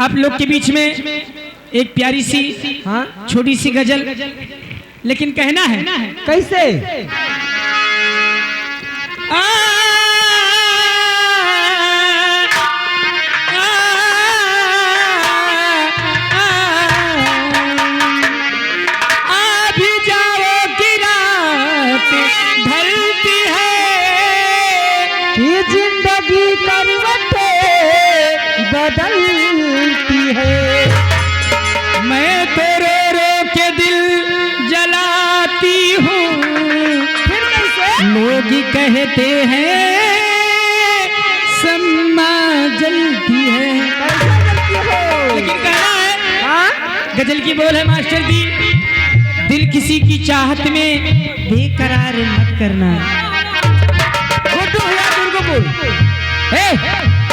आप लोग के बीच में एक प्यारी सी छोटी सी गजल, लेकिन कहना है कैसे? जिंदगी करवटे बदलती है, मैं तो रो रो के दिल जलाती हूँ। फिर कैसे? लोग कहते हैं सम्मा जलती है, लेकिन कहना है गजल की बोल है मास्टर जी, दिल किसी की चाहत में बेकरार मत करना।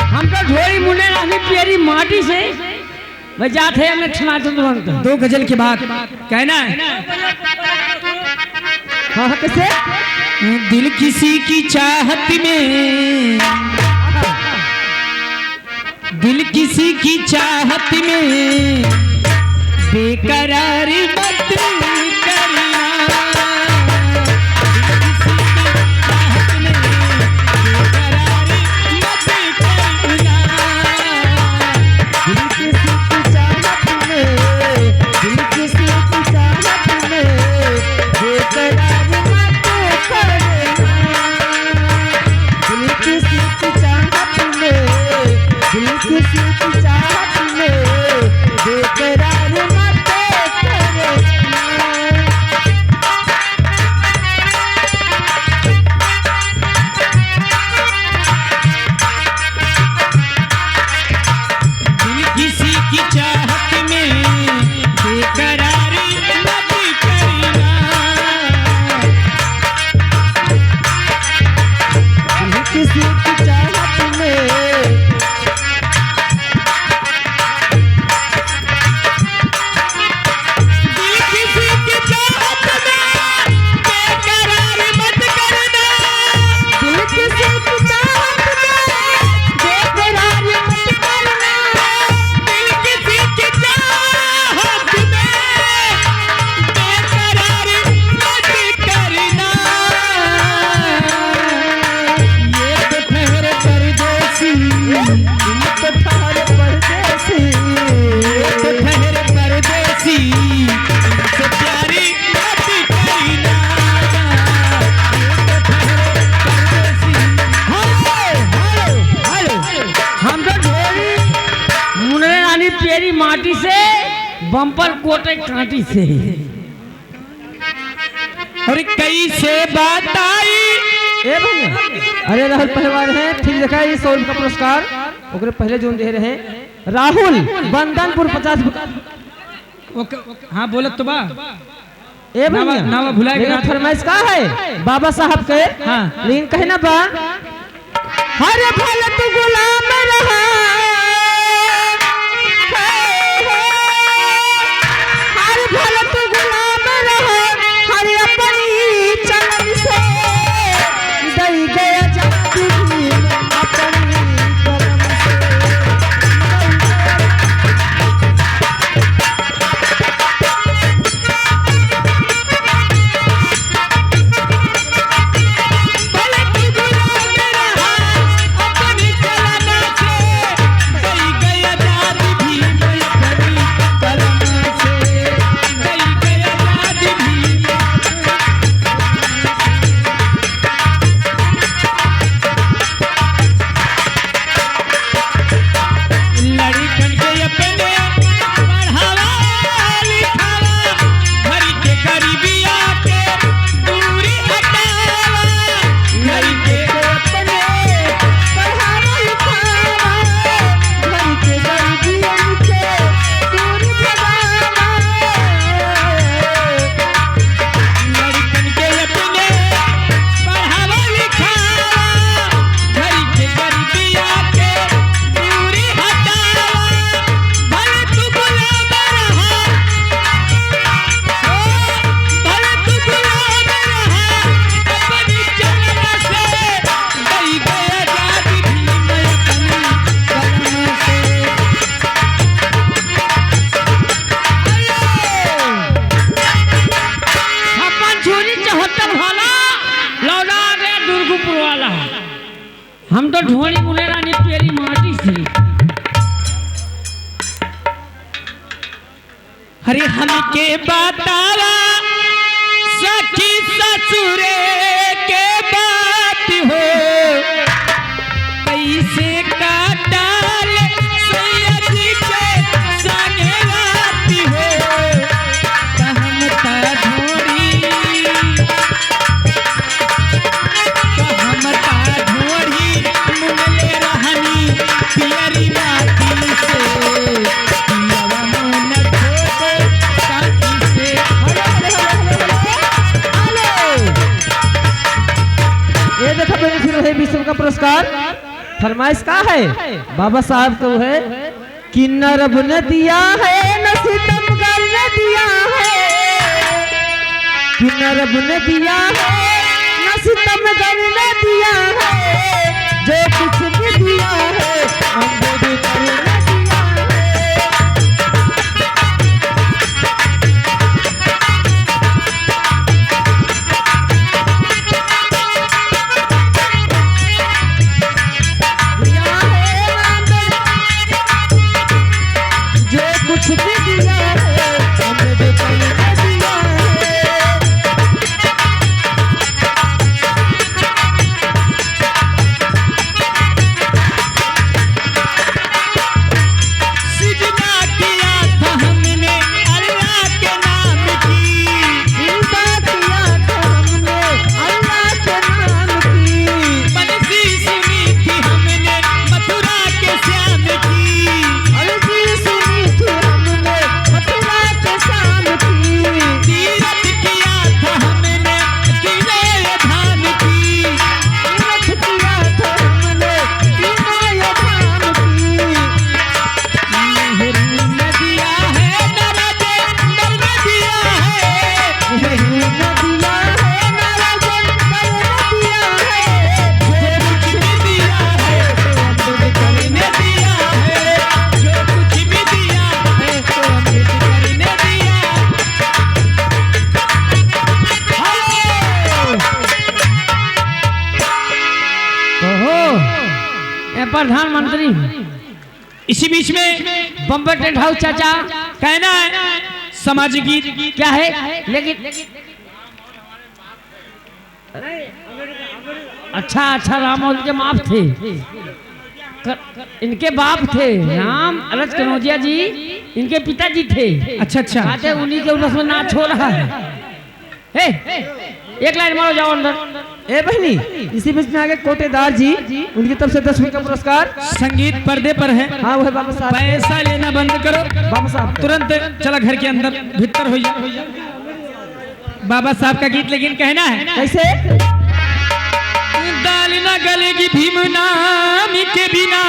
हम तो ढोरी मुने रानी प्यारी माटी से बजाते हैं, हमने ठनाते तुरंत। दो गजल के बाद कहना है हाँ कैसे? दिल किसी की चाहत में, दिल किसी की चाहत में बेकरार मत करना। प्यारी माटी से बम्पर कोटे कांटी से, और कैसे बात आई। ए भैया, अरे राहुल पहलवान है, ठीक देखा ये 100 का पुरस्कार ओकरे पहले जो दे रहे हैं राहुल बंदनपुर 50। हाँ बोलत तो बा ए भैया नावा भुला गया। फरमाइश का है बाबा साहब के, हाँ लेकिन कहना बा हर भल तू गुलाम रहा, हर भल तू गुलाम रहा, हर अपनी चलन से दई गया जाती अपनी करम से। भले तू गुलाम रहा अपनी चलन से, तो ढोली मुने रानी तेरी माटी से। अरे हमके बतावा सखी ससुरे के बात हो, कैसे काटाल सैयद के संगे रात हो, कहम ता ढोरी मुंगले रहनी पियरी माटी से, पियवा मन छोटे काटी से। ये देखो फिर है विश्व का पुरस्कार। फरमाइश का है बाबा साहब को है कि न रब ने दिया है न सितमगर ने दिया है, कि न रब ने दिया है न सितमगर ने दिया है, जो कुछ भी दिया है अम्बेडकर ने दिया है। कुछ भी दिया है अम्बेडकर ने दिया है। सिजदा किया था हमने अल्लाह के नाम की, सिजदा किया था हमने अल्लाह के नाम की, बंसी सुनी थी हमने मथुरा के श्याम की, अर्जी सुनी थी हमने मथुरा के श्याम की, तीरथ किया था हमने किले धाम की, तीरथ किया था हमने किले धाम की। नेहरू ने दिया है नवाजे दर ने दिया है, नेहरू ने दिया है नवाजोंदर ने दिया है, जो कुछ भी दिया है अम्बेडकर ने दिया है, जो कुछ भी दिया है तो अम्बेडकर ने दिया। ओहो ये प्रधानमंत्री इसी बीच में बम्बई टेंट हाउस चाचा कहना है सामाजिक गीत क्या है लेकिन अच्छा अच्छा रामोल के बाप थे, इनके बाप थे राम अलज कनौजिया जी, इनके पिताजी थे। अच्छा अच्छा कहते उन्हीं के उर्वश में नाच हो रहा है। हे, एक लाइन मारो जाओ अंदर। ए बहनी इसी बीच में आगे कोटेदार जी उनकी तरफ से 10वीं का पुरस्कार। संगीत पर्दे पर है, हाँ वो है बाबा साहब। पैसा लेना बंद करो बाबा साहब तुरंत चला घर के अंदर भीतर हो जा। बाबा साहब का गीत लेकिन कहना है कैसे दाल न गलेगी भीम नाम के बिना,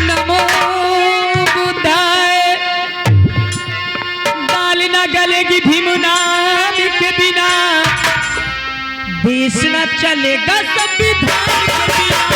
नमो बुद्धाय। दाल न गलेगी भीम नाम के बिना, देश न चलेगा संविधान के बिना।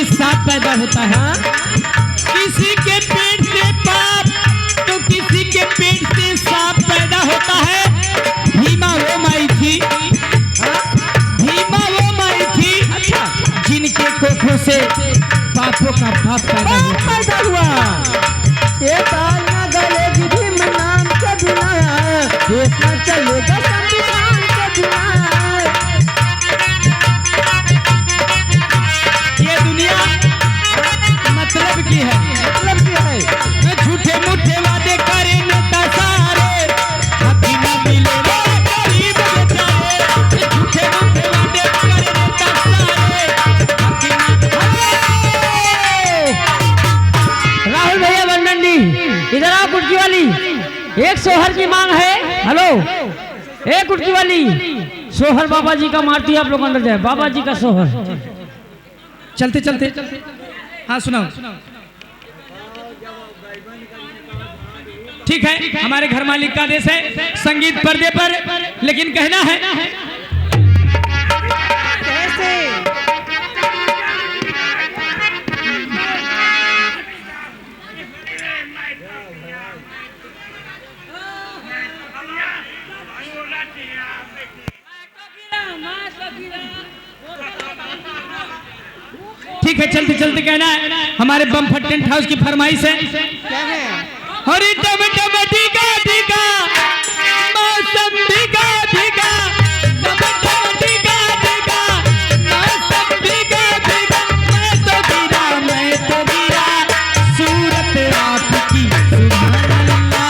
सांप पैदा होता है, किसी के पेट से पाप तो किसी के पेट से सांप पैदा होता है। भीमा वो माई थी, भीमा वो माई थी जिनके कोखों से पापों का पाप पैदा हुआ। ये ताल ना गलेगी ए कुटकी वाली, सोहर बाबा जी का मारती है, आप लोग अंदर जाए, बाबा जी का सोहर। चलते चलते, हाँ सुनाओ। ठीक है, हमारे घर मालिक का आदेश है, संगीत पर्दे पर, लेकिन कहना है कैसे? ठीक है, चलते चलते कहना है, हमारे बम टेंट हाउस की फरमाइश है। क्या है? हरी टम टम टीका टीका, मौसम टीका टीका, टम टम टीका टीका, मौसम टीका टीका। मैं तो गिरा सूरत आपकी सुभान अल्लाह,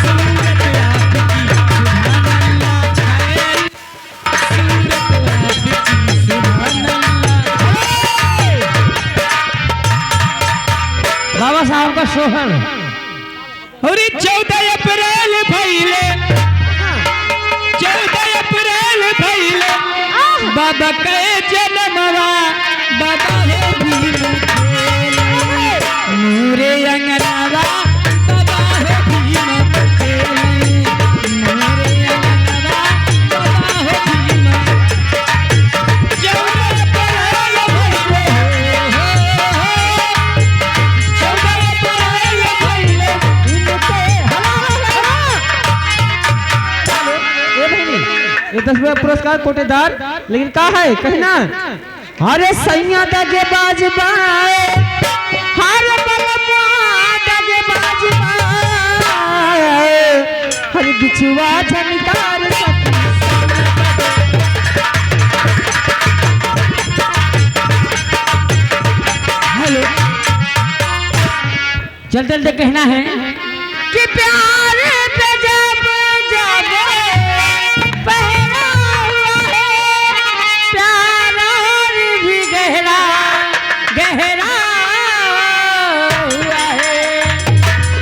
सूरत आपकी सुभान अल्लाह, सूरत आपकी सुभान अल्लाह। बाबा साहब का सोहर। और 14 अप्रैल भइले, 14 अप्रैल भइले, बाबा के जन्मवा, बाबा हे भीम खेले, नूरे अंगनवा, बाबा हे भीम खेले, नूरे अंगनवा, बाबा हे भीम। 14 अप्रैल भइले, ये 10वां पुरस्कार कोटेदार, लेकिन कहा है कहना, अरे सैया दगे बाजबाए, हर बलमुआ दगे बाजबाए, हर बिछुआ झनकार सखी। हेलो, चल चलते कहना है कि प्यार पे जब जब पहरा हुआ है, प्यार और भी गहरा गहरा हुआ है,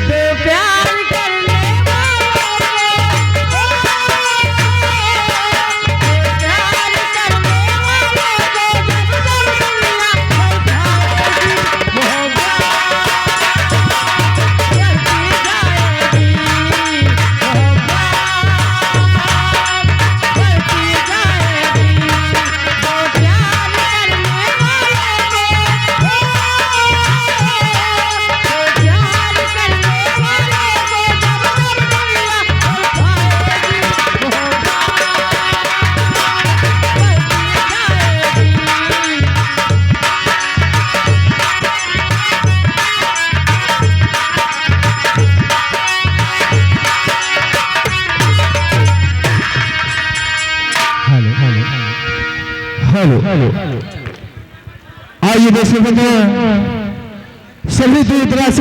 तो प्यार करने वालों को, प्यार करने वालों को जब जब दुनिया उठाएगी, मोहब्बत बढ़ती जाएगी, हेलो आइए देश में सभी दूर दराज से